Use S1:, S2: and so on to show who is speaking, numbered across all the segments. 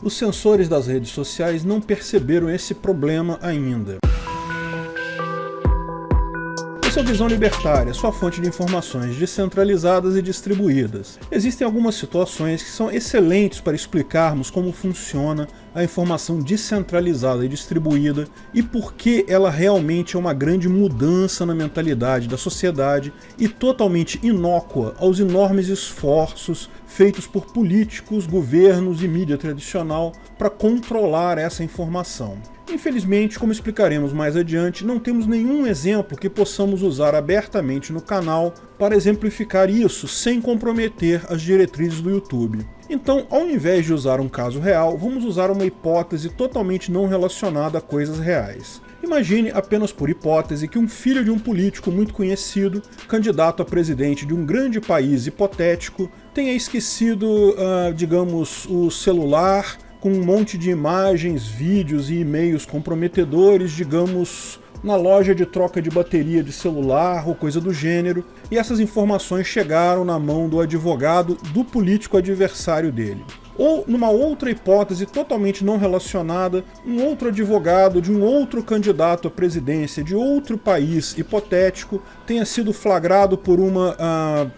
S1: os sensores das redes sociais não perceberam esse problema ainda. Essa é a Visão Libertária, sua fonte de informações descentralizadas e distribuídas. Existem algumas situações que são excelentes para explicarmos como funciona a informação descentralizada e distribuída e por que ela realmente é uma grande mudança na mentalidade da sociedade e totalmente inócua aos enormes esforços feitos por políticos, governos e mídia tradicional para controlar essa informação. Infelizmente, como explicaremos mais adiante, não temos nenhum exemplo que possamos usar abertamente no canal para exemplificar isso sem comprometer as diretrizes do YouTube. Então, ao invés de usar um caso real, vamos usar uma hipótese totalmente não relacionada a coisas reais. Imagine, apenas por hipótese, que um filho de um político muito conhecido, candidato a presidente de um grande país hipotético, tenha esquecido, digamos, o celular com um monte de imagens, vídeos e e-mails comprometedores, digamos, na loja de troca de bateria de celular ou coisa do gênero, e essas informações chegaram na mão do advogado do político adversário dele. Ou, numa outra hipótese totalmente não relacionada, um outro advogado de um outro candidato à presidência de outro país hipotético tenha sido flagrado por uma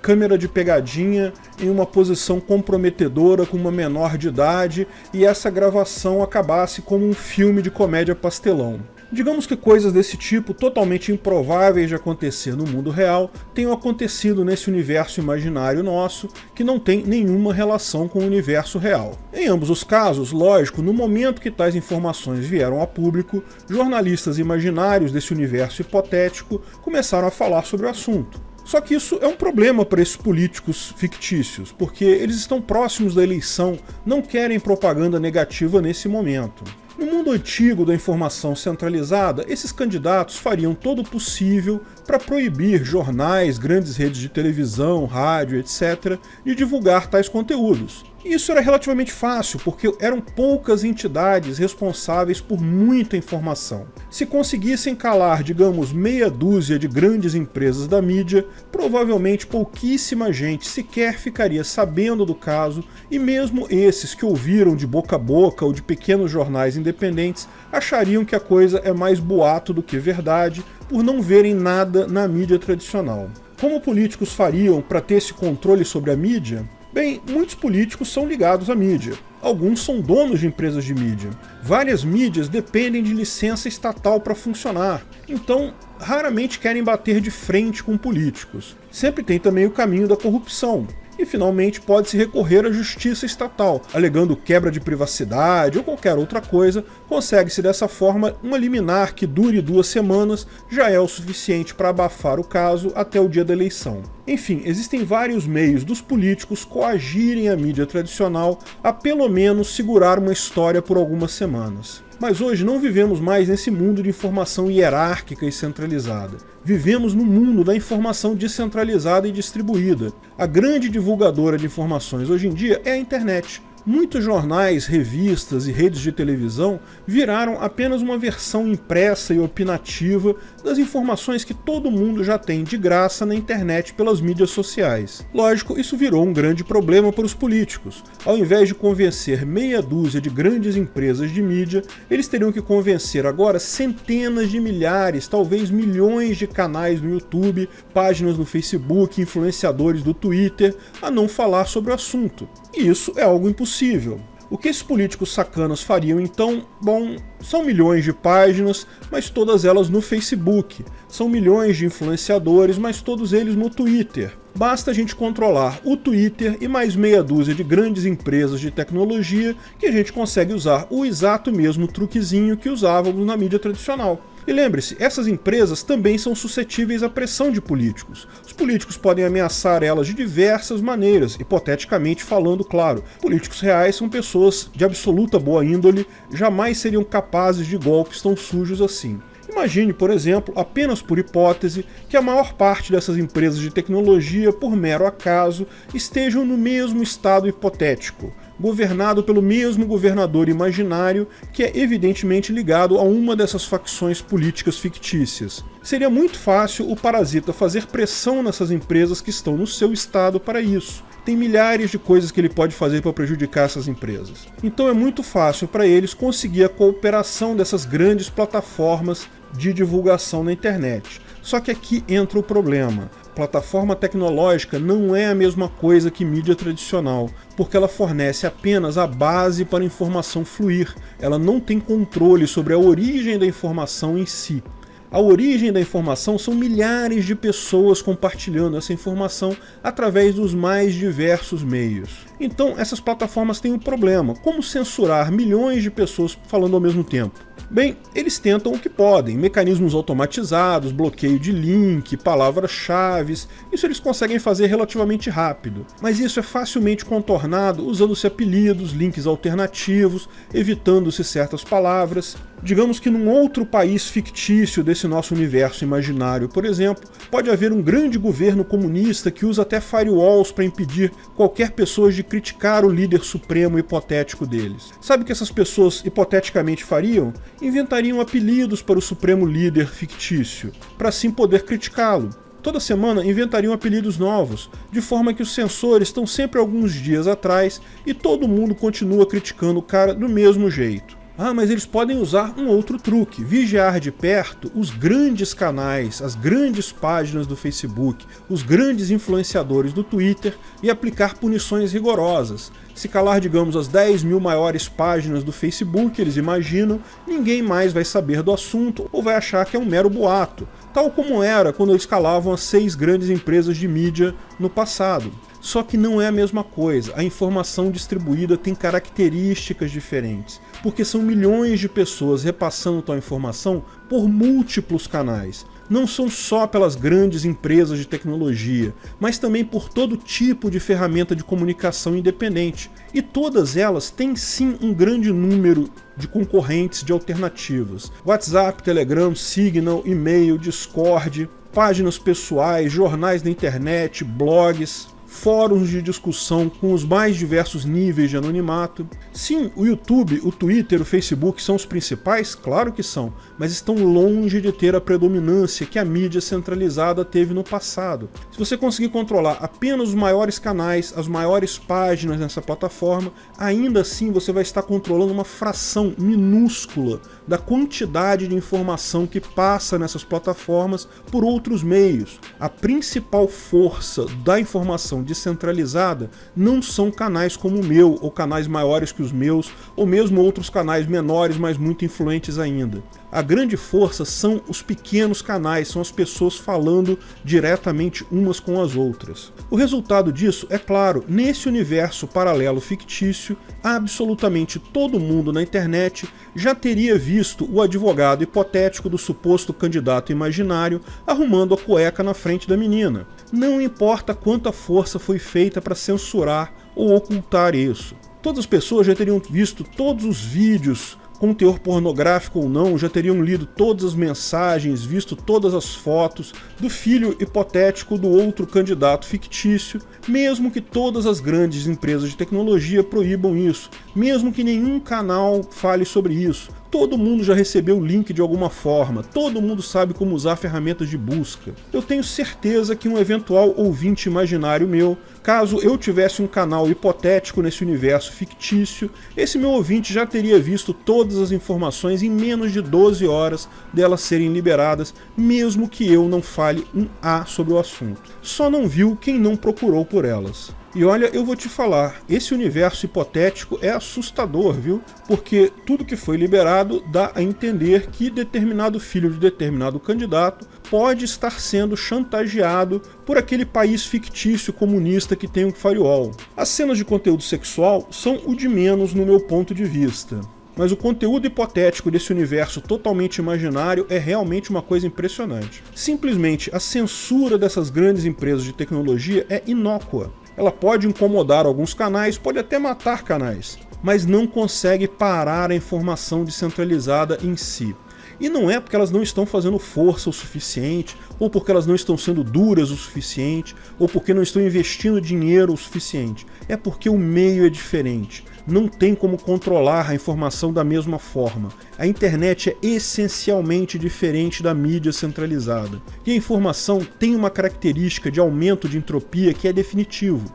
S1: câmera de pegadinha em uma posição comprometedora com uma menor de idade e essa gravação acabasse como um filme de comédia pastelão. Digamos que coisas desse tipo, totalmente improváveis de acontecer no mundo real, tenham acontecido nesse universo imaginário nosso, que não tem nenhuma relação com o universo real. Em ambos os casos, lógico, no momento que tais informações vieram a público, jornalistas imaginários desse universo hipotético começaram a falar sobre o assunto. Só que isso é um problema para esses políticos fictícios, porque eles estão próximos da eleição, não querem propaganda negativa nesse momento. No mundo antigo da informação centralizada, esses candidatos fariam todo o possível para proibir jornais, grandes redes de televisão, rádio, etc., de divulgar tais conteúdos. E isso era relativamente fácil, porque eram poucas entidades responsáveis por muita informação. Se conseguissem calar, digamos, meia dúzia de grandes empresas da mídia, provavelmente pouquíssima gente sequer ficaria sabendo do caso, e mesmo esses que ouviram de boca a boca ou de pequenos jornais independentes achariam que a coisa é mais boato do que verdade, por não verem nada na mídia tradicional. Como políticos fariam para ter esse controle sobre a mídia? Bem, muitos políticos são ligados à mídia. Alguns são donos de empresas de mídia. Várias mídias dependem de licença estatal para funcionar. Então, raramente querem bater de frente com políticos. Sempre tem também o caminho da corrupção. E, finalmente, pode-se recorrer à justiça estatal, alegando quebra de privacidade ou qualquer outra coisa. Consegue-se dessa forma uma liminar que dure 2 semanas, já é o suficiente para abafar o caso até o dia da eleição. Enfim, existem vários meios dos políticos coagirem a mídia tradicional a pelo menos segurar uma história por algumas semanas. Mas hoje não vivemos mais nesse mundo de informação hierárquica e centralizada. Vivemos no mundo da informação descentralizada e distribuída. A grande divulgadora de informações hoje em dia é a internet. Muitos jornais, revistas e redes de televisão viraram apenas uma versão impressa e opinativa das informações que todo mundo já tem de graça na internet pelas mídias sociais. Lógico, isso virou um grande problema para os políticos. Ao invés de convencer meia dúzia de grandes empresas de mídia, eles teriam que convencer agora centenas de milhares, talvez milhões de canais no YouTube, páginas no Facebook, influenciadores do Twitter, a não falar sobre o assunto. E isso é algo impossível. O que esses políticos sacanas fariam então? Bom, são milhões de páginas, mas todas elas no Facebook. São milhões de influenciadores, mas todos eles no Twitter. Basta a gente controlar o Twitter e mais meia dúzia de grandes empresas de tecnologia que a gente consegue usar o exato mesmo truquezinho que usávamos na mídia tradicional. E lembre-se, essas empresas também são suscetíveis à pressão de políticos. Os políticos podem ameaçar elas de diversas maneiras, hipoteticamente falando, claro. Políticos reais são pessoas de absoluta boa índole, jamais seriam capazes de golpes tão sujos assim. Imagine, por exemplo, apenas por hipótese, que a maior parte dessas empresas de tecnologia, por mero acaso, estejam no mesmo estado hipotético, governado pelo mesmo governador imaginário que é evidentemente ligado a uma dessas facções políticas fictícias. Seria muito fácil o parasita fazer pressão nessas empresas que estão no seu estado para isso. tem milhares de coisas que ele pode fazer para prejudicar essas empresas. Então é muito fácil para eles conseguir a cooperação dessas grandes plataformas de divulgação na internet. Só que aqui entra o problema. Plataforma tecnológica não é a mesma coisa que mídia tradicional, porque ela fornece apenas a base para a informação fluir. Ela não tem controle sobre a origem da informação em si. A origem da informação são milhares de pessoas compartilhando essa informação através dos mais diversos meios. Então essas plataformas têm um problema: como censurar milhões de pessoas falando ao mesmo tempo? Bem, eles tentam o que podem, mecanismos automatizados, bloqueio de link, palavras-chave, isso eles conseguem fazer relativamente rápido. Mas isso é facilmente contornado usando-se apelidos, links alternativos, evitando-se certas palavras. Digamos que num outro país fictício desse nosso universo imaginário, por exemplo, pode haver um grande governo comunista que usa até firewalls para impedir qualquer pessoa de criticar o líder supremo hipotético deles. Sabe o que essas pessoas hipoteticamente fariam? Inventariam apelidos para o supremo líder fictício, para assim poder criticá-lo. Toda semana inventariam apelidos novos, de forma que os censores estão sempre alguns dias atrás e todo mundo continua criticando o cara do mesmo jeito. Ah, mas eles podem usar um outro truque: vigiar de perto os grandes canais, as grandes páginas do Facebook, os grandes influenciadores do Twitter e aplicar punições rigorosas. Se calar, digamos, as 10 mil maiores páginas do Facebook, eles imaginam, ninguém mais vai saber do assunto ou vai achar que é um mero boato, tal como era quando eles calavam as 6 grandes empresas de mídia no passado. Só que não é a mesma coisa. A informação distribuída tem características diferentes, porque são milhões de pessoas repassando tal informação por múltiplos canais. Não são só pelas grandes empresas de tecnologia, mas também por todo tipo de ferramenta de comunicação independente. E todas elas têm sim um grande número de concorrentes, de alternativas. WhatsApp, Telegram, Signal, e-mail, Discord, páginas pessoais, jornais na internet, blogs, fóruns de discussão com os mais diversos níveis de anonimato. Sim, o YouTube, o Twitter, o Facebook são os principais? Claro que são, mas estão longe de ter a predominância que a mídia centralizada teve no passado. Se você conseguir controlar apenas os maiores canais, as maiores páginas nessa plataforma, ainda assim você vai estar controlando uma fração minúscula da quantidade de informação que passa nessas plataformas por outros meios. A principal força da informação descentralizada não são canais como o meu, ou canais maiores que os meus, ou mesmo outros canais menores, mas muito influentes ainda. A grande força são os pequenos canais, são as pessoas falando diretamente umas com as outras. O resultado disso é claro: nesse universo paralelo fictício, absolutamente todo mundo na internet já teria visto o advogado hipotético do suposto candidato imaginário arrumando a cueca na frente da menina. Não importa quanta força foi feita para censurar ou ocultar isso. Todas as pessoas já teriam visto todos os vídeos, com teor pornográfico ou não, já teriam lido todas as mensagens, visto todas as fotos do filho hipotético do outro candidato fictício, mesmo que todas as grandes empresas de tecnologia proíbam isso, mesmo que nenhum canal fale sobre isso. Todo mundo já recebeu o link de alguma forma, todo mundo sabe como usar ferramentas de busca. Eu tenho certeza que um eventual ouvinte imaginário meu, caso eu tivesse um canal hipotético nesse universo fictício, esse meu ouvinte já teria visto todas as informações em menos de 12 horas delas serem liberadas, mesmo que eu não fale um A sobre o assunto. Só não viu quem não procurou por elas. E olha, eu vou te falar, esse universo hipotético é assustador, viu? Porque tudo que foi liberado dá a entender que determinado filho de determinado candidato pode estar sendo chantageado por aquele país fictício comunista que tem um firewall. As cenas de conteúdo sexual são o de menos no meu ponto de vista. Mas o conteúdo hipotético desse universo totalmente imaginário é realmente uma coisa impressionante. Simplesmente a censura dessas grandes empresas de tecnologia é inócua. Ela pode incomodar alguns canais, pode até matar canais, mas não consegue parar a informação descentralizada em si. E não é porque elas não estão fazendo força o suficiente, ou porque elas não estão sendo duras o suficiente, ou porque não estão investindo dinheiro o suficiente. É porque o meio é diferente. não tem como controlar a informação da mesma forma. A internet é essencialmente diferente da mídia centralizada. E a informação tem uma característica de aumento de entropia que é definitivo.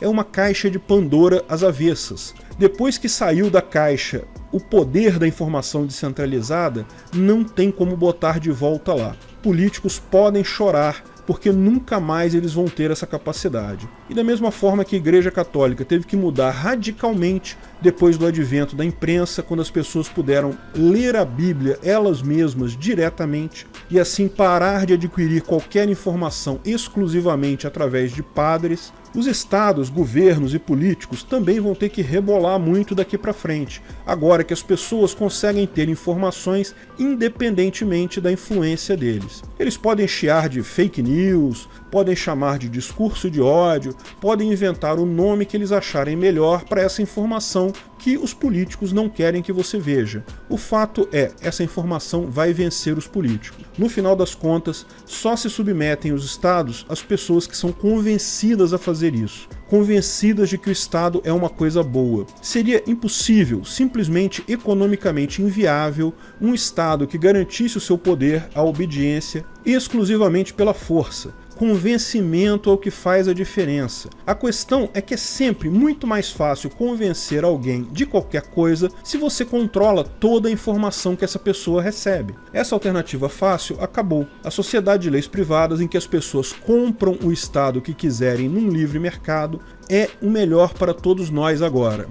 S1: É uma caixa de Pandora às avessas. Depois que saiu da caixa o poder da informação descentralizada, não tem como botar de volta lá. Políticos podem chorar porque nunca mais eles vão ter essa capacidade. E da mesma forma que a Igreja Católica teve que mudar radicalmente depois do advento da imprensa, quando as pessoas puderam ler a Bíblia elas mesmas diretamente e assim parar de adquirir qualquer informação exclusivamente através de padres, os estados, governos e políticos também vão ter que rebolar muito daqui para frente, agora que as pessoas conseguem ter informações independentemente da influência deles. Eles podem chiar de fake news, podem chamar de discurso de ódio, podem inventar o nome que eles acharem melhor para essa informação que os políticos não querem que você veja. O fato é, essa informação vai vencer os políticos. No final das contas, só se submetem os estados às pessoas que são convencidas a fazer isso, convencidas de que o Estado é uma coisa boa. Seria impossível, simplesmente economicamente inviável, um Estado que garantisse o seu poder à obediência exclusivamente pela força. Convencimento é o que faz a diferença. A questão é que é sempre muito mais fácil convencer alguém de qualquer coisa se você controla toda a informação que essa pessoa recebe. Essa alternativa fácil acabou. A sociedade de leis privadas em que as pessoas compram o Estado que quiserem num livre mercado é o melhor para todos nós agora.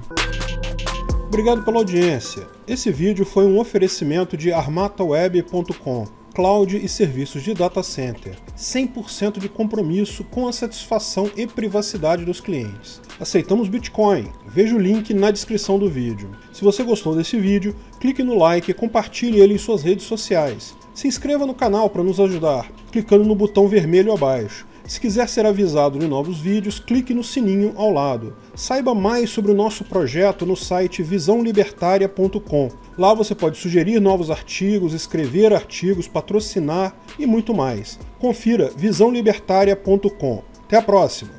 S1: Obrigado pela audiência. Esse vídeo foi um oferecimento de armataweb.com. Cloud e serviços de data center, 100% de compromisso com a satisfação e privacidade dos clientes. Aceitamos Bitcoin, veja o link na descrição do vídeo. Se você gostou desse vídeo, clique no like e compartilhe ele em suas redes sociais. Se inscreva no canal para nos ajudar, clicando no botão vermelho abaixo. Se quiser ser avisado de novos vídeos, clique no sininho ao lado. Saiba mais sobre o nosso projeto no site visãolibertaria.com. Lá você pode sugerir novos artigos, escrever artigos, patrocinar e muito mais. Confira visãolibertaria.com. Até a próxima!